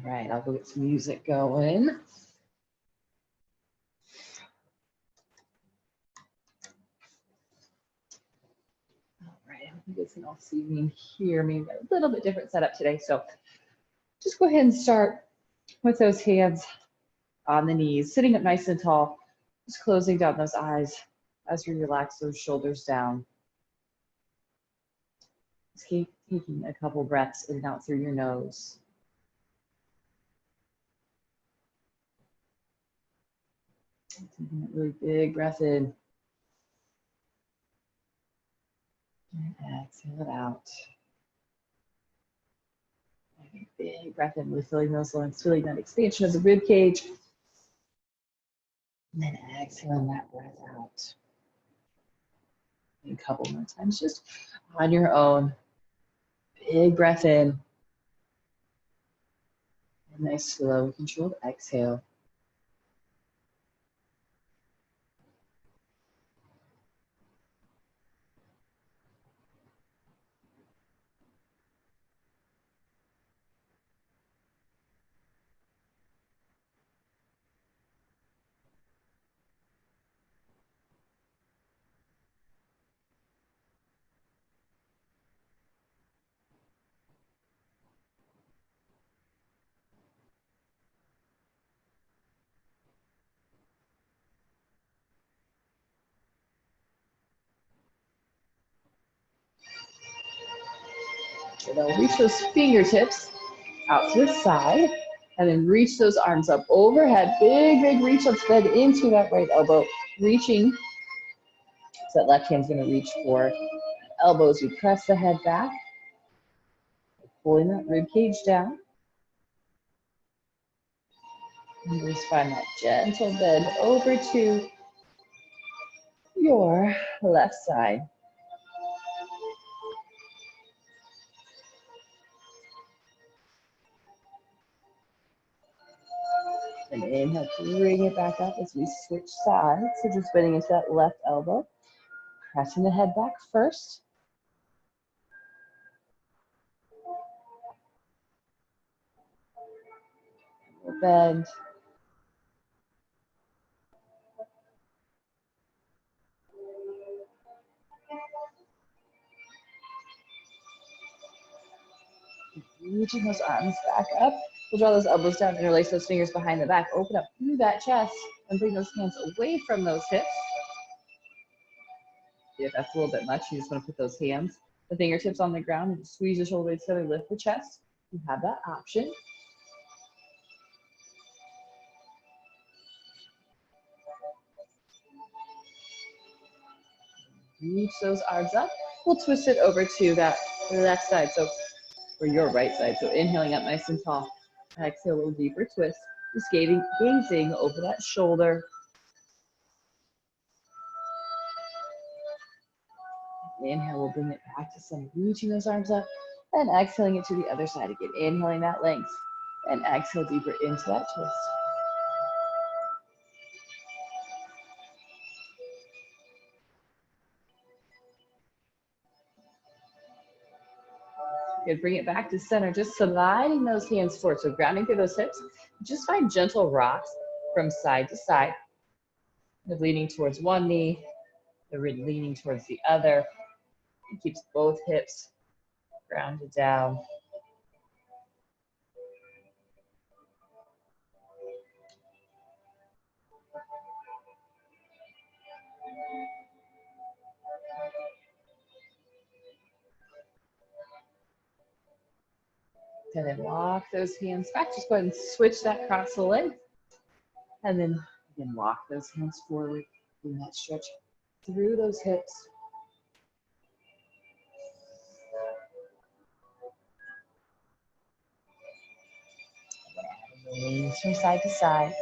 right, I'll go get some music going. All right, I hope you guys can all see me and hear me. A little bit different setup today, so just go ahead and start with those hands on the knees, sitting up nice and tall, just closing down those eyes as you relax those shoulders down. Just keep taking a couple breaths in and out through your nose. Taking a really big breath in. And exhale it out. Take a big breath in, really filling those lungs, feeling that expansion of the rib cage. And then exhaling that breath out. A couple more times, just on your own. Big breath in. And nice, slow, controlled exhale. And then reach those fingertips out to the side, and then reach those arms up overhead. Big, big reach. Let's bend into that right elbow, reaching. So that left hand's gonna reach for elbows. You press the head back, pulling that rib cage down. And just find that gentle bend over to your left side. And inhale, bring it back up as we switch sides. So just bending into that left elbow, pressing the head back first. We'll bend. Reaching those arms back up. We'll draw those elbows down, interlace those fingers behind the back, open up through that chest, and bring those hands away from those hips. If that's a little bit much, you just want to put those hands, the fingertips on the ground, and squeeze the shoulder blades together, lift the chest. You have that option. Reach those arms up. We'll twist it over to that left side, so or your right side. So inhaling up nice and tall. Exhale, a little deeper twist. Just gazing over that shoulder. Inhale, we'll bring it back to center, reaching those arms up, and exhaling it to the other side again. Inhaling that length, and exhale deeper into that twist. Good, bring it back to center, just sliding those hands forward. So grounding through those hips. Just find gentle rocks from side to side. Leaning towards one knee, leaning towards the other. It keeps both hips grounded down. And then walk those hands back. Just go ahead and switch that cross the leg. And then again, walk those hands forward. Bring that stretch through those hips. Lean from side to side.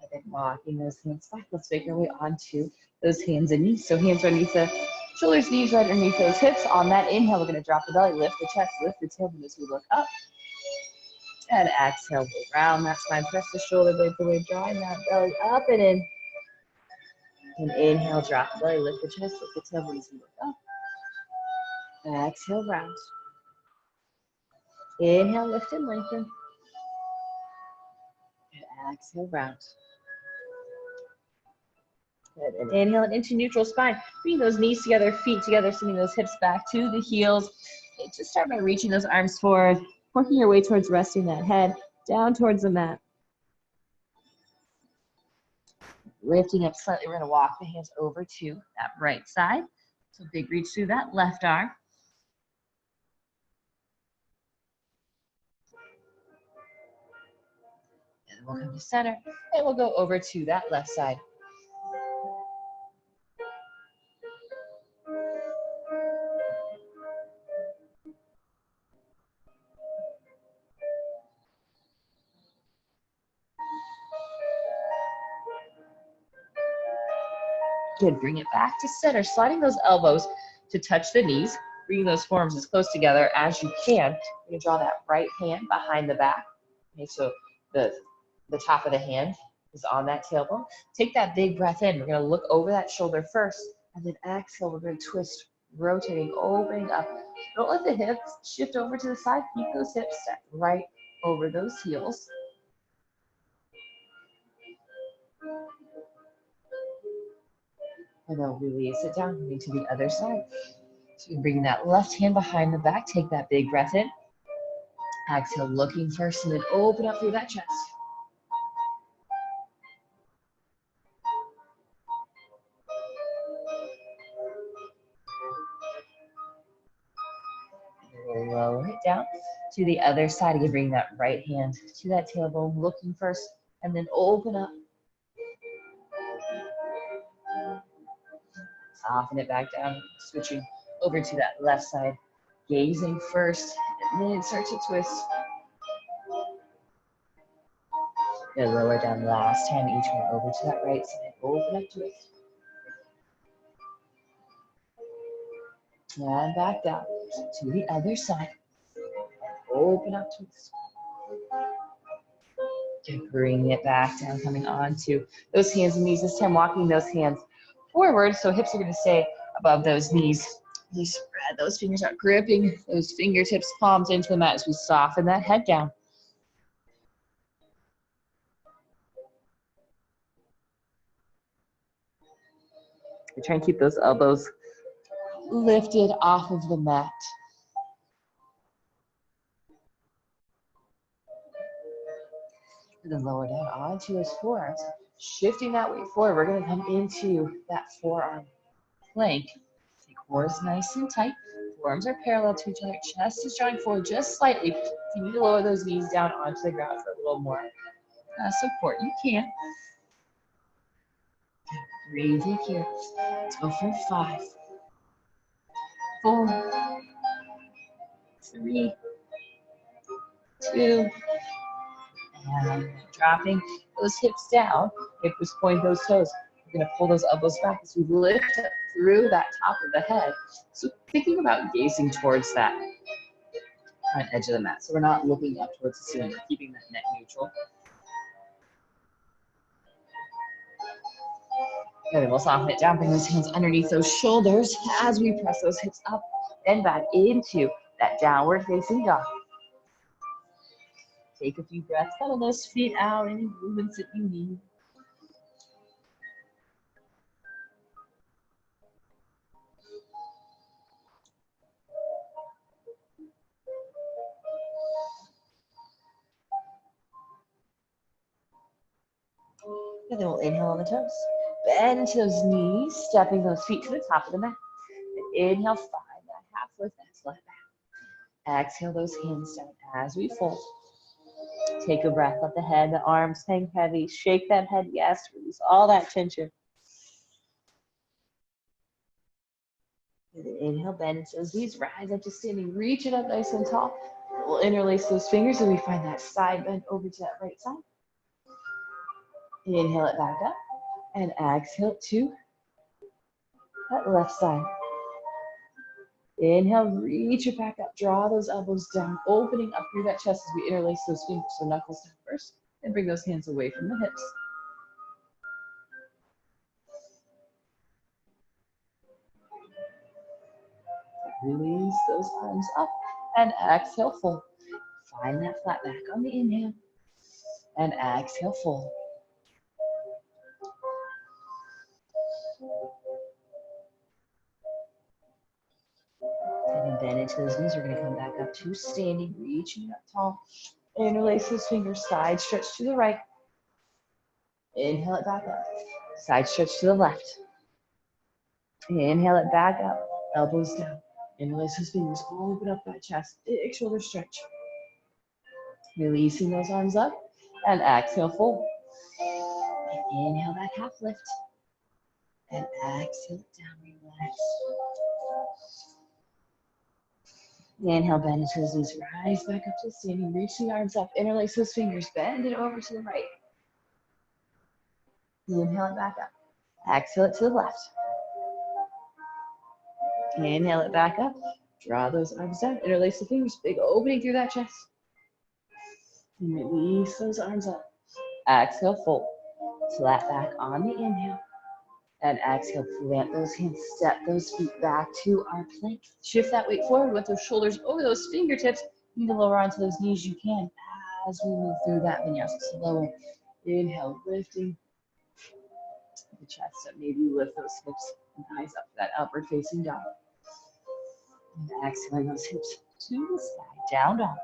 And then walking those hands back. Let's make our way onto those hands and knees. So hands underneath the shoulders, knees right underneath those hips. On that inhale, we're going to drop the belly, lift the chest, lift the tailbone as we look up. And exhale, round that spine. Press the shoulder blades away, drawing that belly up and in. And inhale, drop the belly, lift the chest, lift the tailbone as you look up. Exhale, round. Inhale, lift and lengthen. And exhale, round. Good. And inhale and into neutral spine. Bring those knees together, feet together, sending those hips back to the heels. Okay, just start by reaching those arms forward, working your way towards resting that head down towards the mat. Lifting up slightly, we're going to walk the hands over to that right side. So big reach through that left arm. And we'll come to center, and we'll go over to that left side. Good, bring it back to center, sliding those elbows to touch the knees, bringing those forearms as close together as you can. You're going to draw that right hand behind the back. Okay, so the top of the hand is on that tailbone. Take that big breath in. We're going to look over that shoulder first, and then exhale. We're going to twist, rotating, opening up. Don't let the hips shift over to the side. Keep those hips stacked right over those heels. And then release it down, moving to the other side. So you're bringing that left hand behind the back. Take that big breath in. Exhale, looking first, and then open up through that chest. We'll lower it down to the other side. Again, bring that right hand to that tailbone, looking first, and then open up. Soften it back down, switching over to that left side. Gazing first, and then start to twist. And lower down last time, each one over to that right side. Open up, twist. And back down to the other side. Open up, twist. And bring it back down, coming onto those hands and knees. This time, walking those hands forward, so hips are going to stay above those knees. You spread those fingers out, gripping those fingertips, palms into the mat as we soften that head down. We try and keep those elbows lifted off of the mat. And then lower down onto those forearms. Shifting that weight forward, we're going to come into that forearm plank. Take core nice and tight. Forearms are parallel to each other. Chest is drawing forward just slightly. If you need to lower those knees down onto the ground for a little more support, you can. Breathe deep here. Let's go for 5, 4, 3, 2, and dropping those hips down. Hip was point those toes. We're going to pull those elbows back as we lift up through that top of the head. So thinking about gazing towards that front edge of the mat. So we're not looking up towards the ceiling, we're keeping that neck neutral. And then we'll soften it down, bring those hands underneath those shoulders as we press those hips up and back into that downward facing dog. Take a few breaths, pedal those feet out, any movements that you need. And then we'll inhale on the toes. Bend into those knees, stepping those feet to the top of the mat. And inhale, find that half lift, that's flat back. Exhale those hands down as we fold. Take a breath, let the head, the arms hang heavy. Shake that head, yes, release all that tension. And then inhale, bend into those knees, rise up to standing, reach it up nice and tall. We'll interlace those fingers and we find that side bend over to that right side. Inhale it back up and exhale to that left side. Inhale, reach it back up, draw those elbows down, opening up through that chest as we interlace those fingers, so knuckles down first, and bring those hands away from the hips. Release those arms up, and exhale, fold. Find that flat back on the inhale, and exhale, fold. And then bend into those knees. We're going to come back up to standing, reaching up tall. Interlace those fingers, side stretch to the right. Inhale it back up. Side stretch to the left. Inhale it back up. Elbows down. Interlace those fingers, open up that chest. Big shoulder stretch. Releasing those arms up. And exhale, fold. And inhale, that half lift. And exhale it down, relax. Inhale, bend into those knees, rise back up to standing, reach the arms up, interlace those fingers, bend it over to the right. Inhale it back up. Exhale it to the left. Inhale it back up. Draw those arms down, interlace the fingers, big opening through that chest. And release those arms up. Exhale, fold. Flat back on the inhale. And exhale, plant those hands, step those feet back to our plank. Shift that weight forward with those shoulders over those fingertips. You need to lower onto those knees you can as we move through that vinyasa. So lower. Inhale, lifting the chest up. Maybe lift those hips and eyes up to that upward facing dog. And exhaling those hips to the sky, down dog.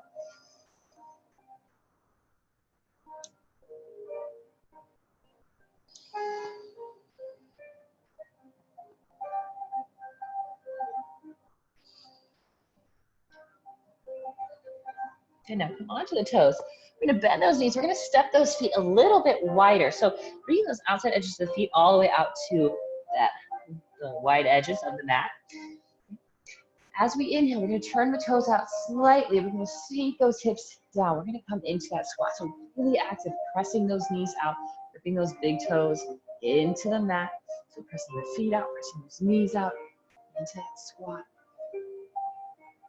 Good, now come onto the toes. We're gonna bend those knees. We're gonna step those feet a little bit wider. So bring those outside edges of the feet all the way out to the wide edges of the mat. As we inhale, we're gonna turn the toes out slightly. We're gonna sink those hips down. We're gonna come into that squat. So really active, pressing those knees out, gripping those big toes into the mat. So pressing the feet out, pressing those knees out into that squat.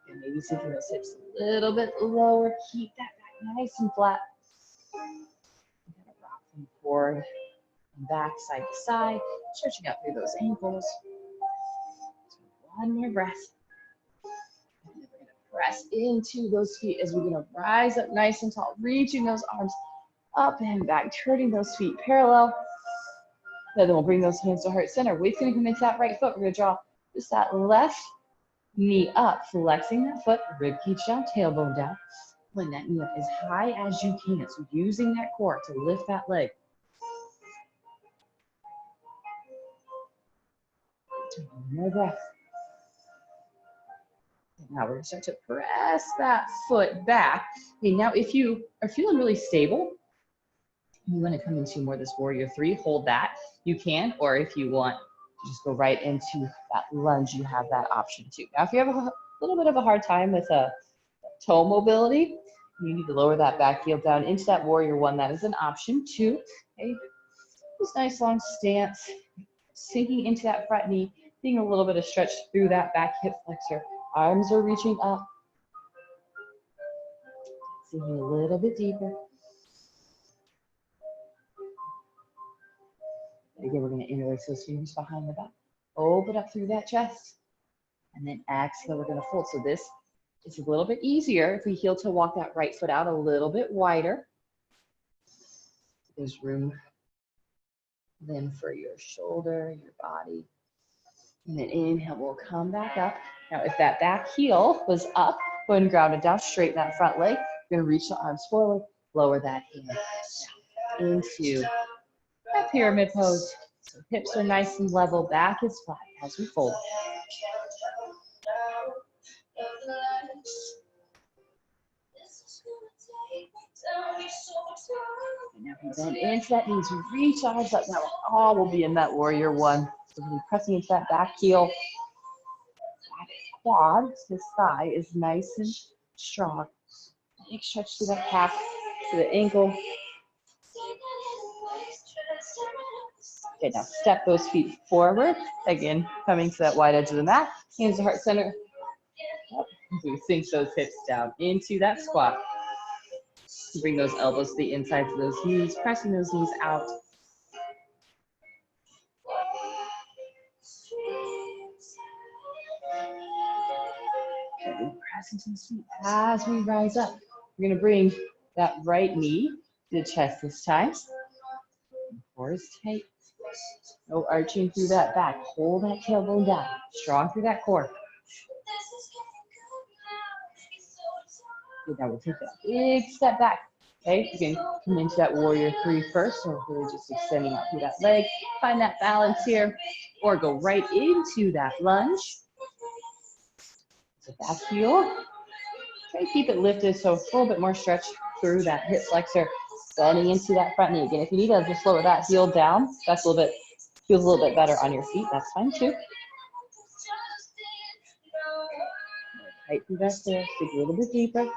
And maybe sinking those hips a little bit lower. Keep that back nice and flat. We're gonna rock them forward and back, side to side, stretching out through those ankles. So one more breath. And then we're gonna press into those feet as we're gonna rise up nice and tall, reaching those arms up and back, turning those feet parallel. Then we'll bring those hands to heart center. Weight's gonna come into that right foot. We're gonna draw just that left knee up, flexing that foot, rib cage down, tailbone down. Bring that knee up as high as you can. So using that core to lift that leg. One more breath. And now we're gonna start to press that foot back. Okay, now if you are feeling really stable, you wanna come into more of this warrior three, hold that. You can, or if you want, just go right into that lunge, you have that option too. Now, if you have a little bit of a hard time with a toe mobility, you need to lower that back heel down into that warrior one. That is an option too. Okay, this nice long stance, sinking into that front knee, getting a little bit of stretch through that back hip flexor. Arms are reaching up. Sinking a little bit deeper. Again, we're going to interlace those fingers behind the back. Open up through that chest. And then exhale, we're going to fold. So this is a little bit easier if we heel to walk that right foot out a little bit wider. There's room then for your shoulder, your body. And then inhale, we'll come back up. Now, if that back heel was up, go ahead and ground it down, straighten that front leg. You're going to reach the arms forward, lower that hand down into that pyramid pose. So hips are nice and level, back is flat as we fold. And now we bend into that knees, reach arms up. Now all will be in that warrior one. So we'll be pressing into that back heel. Back quad, this thigh is nice and strong. Big stretch to that calf, to the ankle. Okay, now step those feet forward. Again, coming to that wide edge of the mat. Hands to heart center. As we sink those hips down into that squat. Bring those elbows to the insides of those knees, pressing those knees out. Press into the seat as we rise up. We're going to bring that right knee to the chest this time. Core is tight. No arching through that back. Hold that tailbone down. Strong through that core. Good, now we'll take that big step back. Okay, you can come into that warrior 3 first, so really just extending out through that leg. Find that balance here, or go right into that lunge. So back heel. Try to keep it lifted, so a little bit more stretch through that hip flexor, bending into that front knee. Again, if you need to just lower that heel down, that's a little bit, feels a little bit better on your feet, that's fine too. Tight through that there, dig a little bit deeper.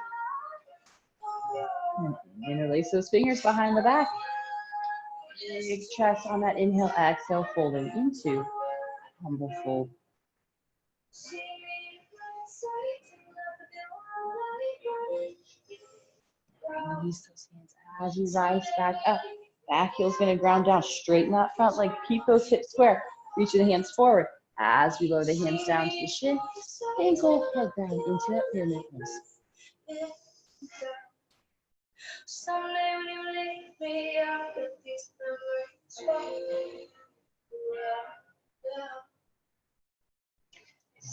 And interlace those fingers behind the back. Big chest on that inhale, exhale, folding into humble fold. Release those hands as you rise back up. Back heel's going to ground down. Straighten that front leg. Keep those hips square. Reaching the hands forward as we lower the hands down to the shin. Ankle, head down into that pyramid pose.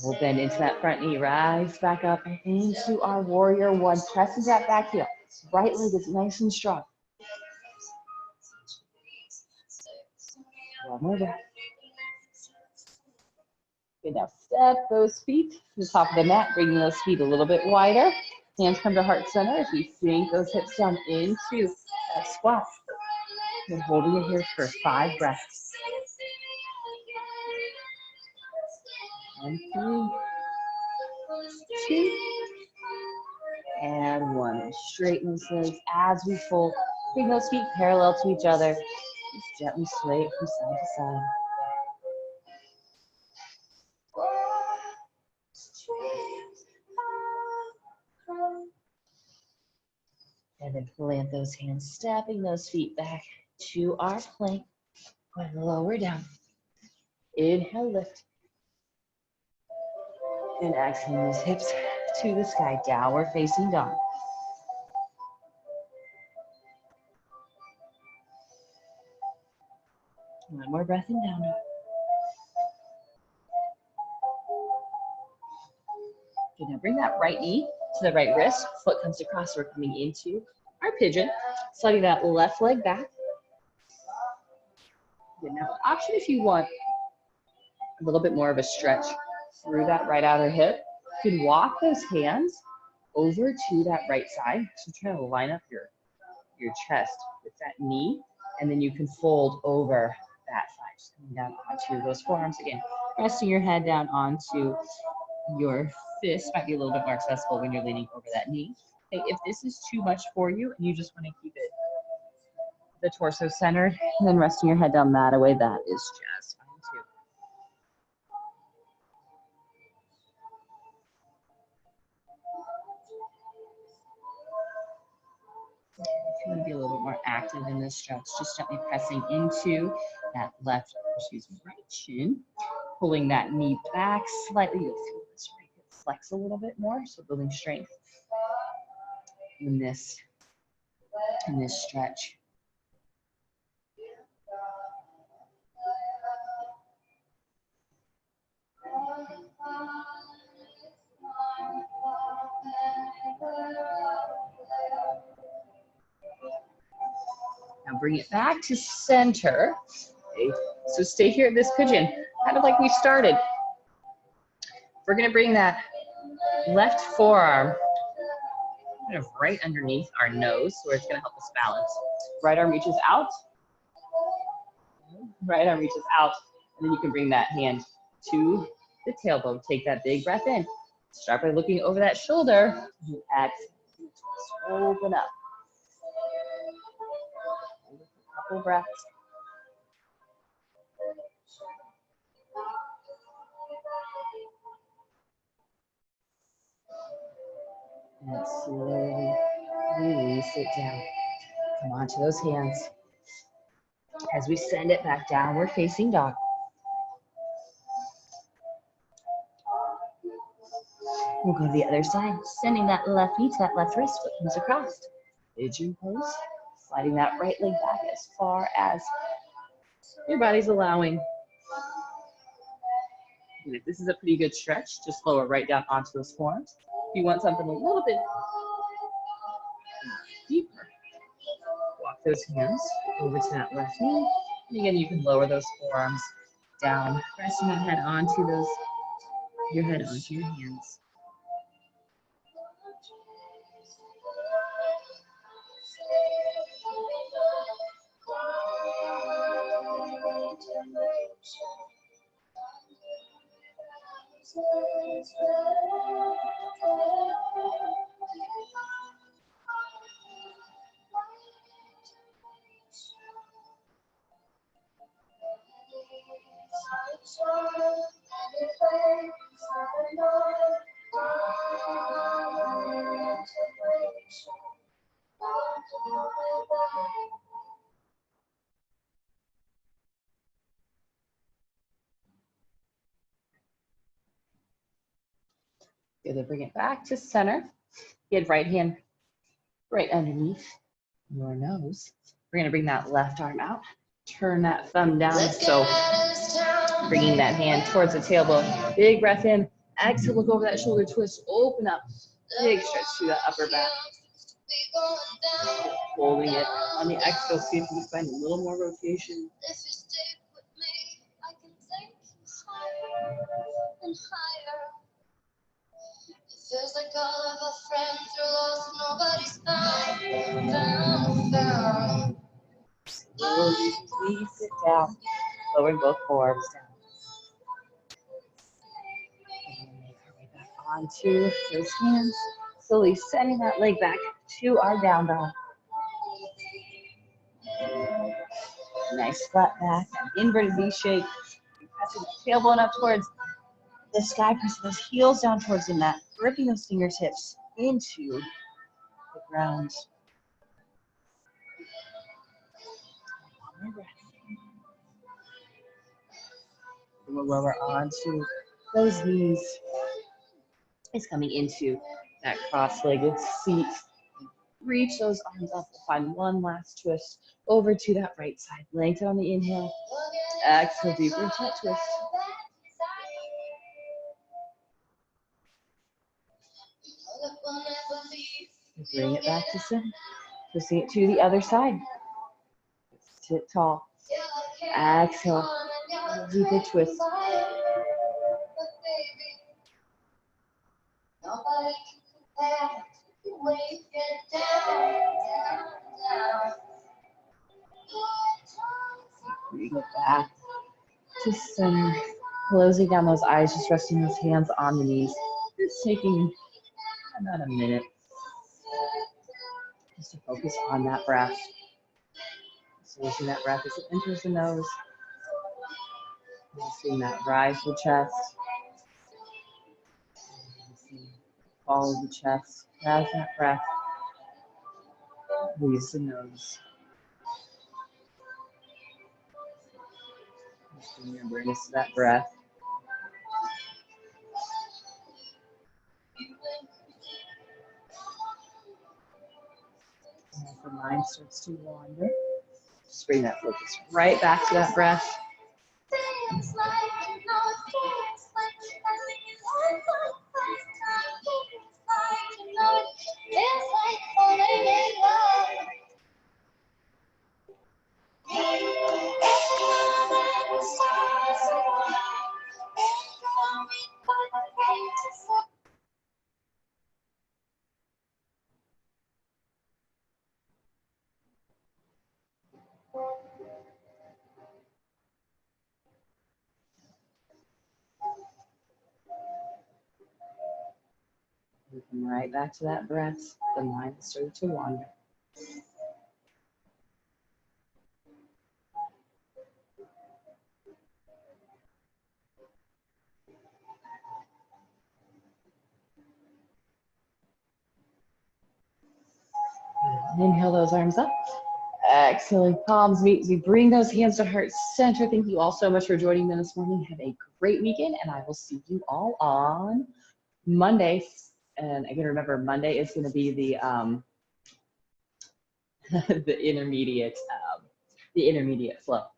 We'll bend into that front knee. Rise back up into our warrior 1. Press into that back heel. Right leg is nice and strong. One more breath. Good, now step those feet to the top of the mat, bringing those feet a little bit wider. Hands come to heart center as we sink those hips down into that squat. And holding it here for 5 breaths. 1, 3, 2, and 1. Straighten those legs as we fold. Bring those feet parallel to each other. Just gently sway it from side to side. And then plant those hands, stepping those feet back to our plank. Going lower down. Inhale, lift. And exhale, those hips to the sky. Downward facing dog. One more breath in down dog. Good, now bring that right knee to the right wrist. Foot comes across. We're coming into our pigeon. Sliding that left leg back. Good, now option if you want a little bit more of a stretch through that right outer hip. You can walk those hands over to that right side. So try to line up your chest with that knee, and then you can fold over that side. Just coming down onto those forearms again. Resting your head down onto your fist might be a little bit more accessible when you're leaning over that knee. Okay, if this is too much for you and you just want to keep it the torso centered, and then resting your head down that away, that is just fine too. If you want to be a little bit more active in this stretch, just gently pressing into that right shin, pulling that knee back slightly. You'll feel this right hip flex a little bit more, so building strength in this stretch. Now bring it back to center. Okay. So stay here at this pigeon, kind of like we started. We're going to bring that left forearm kind of right underneath our nose, where it's going to help us balance. Right arm reaches out. Right arm reaches out. And then you can bring that hand to the tailbone. Take that big breath in. Start by looking over that shoulder. And exhale. Open up. A couple breaths. And slowly release it down. Come onto those hands. As we send it back downward facing dog. We'll go to the other side, sending that left knee to that left wrist, foot comes across. Pigeon pose, sliding that right leg back as far as your body's allowing. And if this is a pretty good stretch, just lower right down onto those forearms. If you want something a little bit deeper, walk those hands over to that left knee. And again, you can lower those forearms down, pressing that head onto those, your head onto your hands. Good, then bring it back to center. Get right hand right underneath your nose. We're gonna bring that left arm out. Turn that thumb down. So bringing that hand towards the tailbone. Big breath in. Exhale, look over that shoulder twist. Open up. Big stretch through that upper back. Holding it on the exhale. See if you can find a little more rotation. Feels like all of our friends are lost, nobody's found. Slowly squeeze it down, lowering both forearms down. And then make our way back onto those hands. Slowly sending that leg back to our down dog. Nice flat back, inverted V shape. Pressing the tailbone up towards the sky, pressing those heels down towards the mat, gripping those fingertips into the ground. One more breath. And we'll lower onto those knees. It's coming into that cross-legged seat. Reach those arms up. Find one last twist over to that right side. Lengthen on the inhale. Exhale, deeper into that twist. Bring it back to center. Twisting it to the other side. Sit tall. Exhale. Deeper twist. We go back to center. Closing down those eyes, just resting those hands on the knees. It's taking about a minute just to focus on that breath. So using that breath as it enters the nose. Seeing that rise the chest. Follow the chest as that breath leaves the nose. Just bring your awareness to that breath. And as the mind starts to wander, just bring that focus right back to that breath. We come right back to that breath. The mind has started to wander. Inhale those arms up. Exhaling, palms meet as we bring those hands to heart center. Thank you all so much for joining me this morning. Have a great weekend, and I will see you all on Monday. And again, remember, Monday is going to be the the intermediate flow.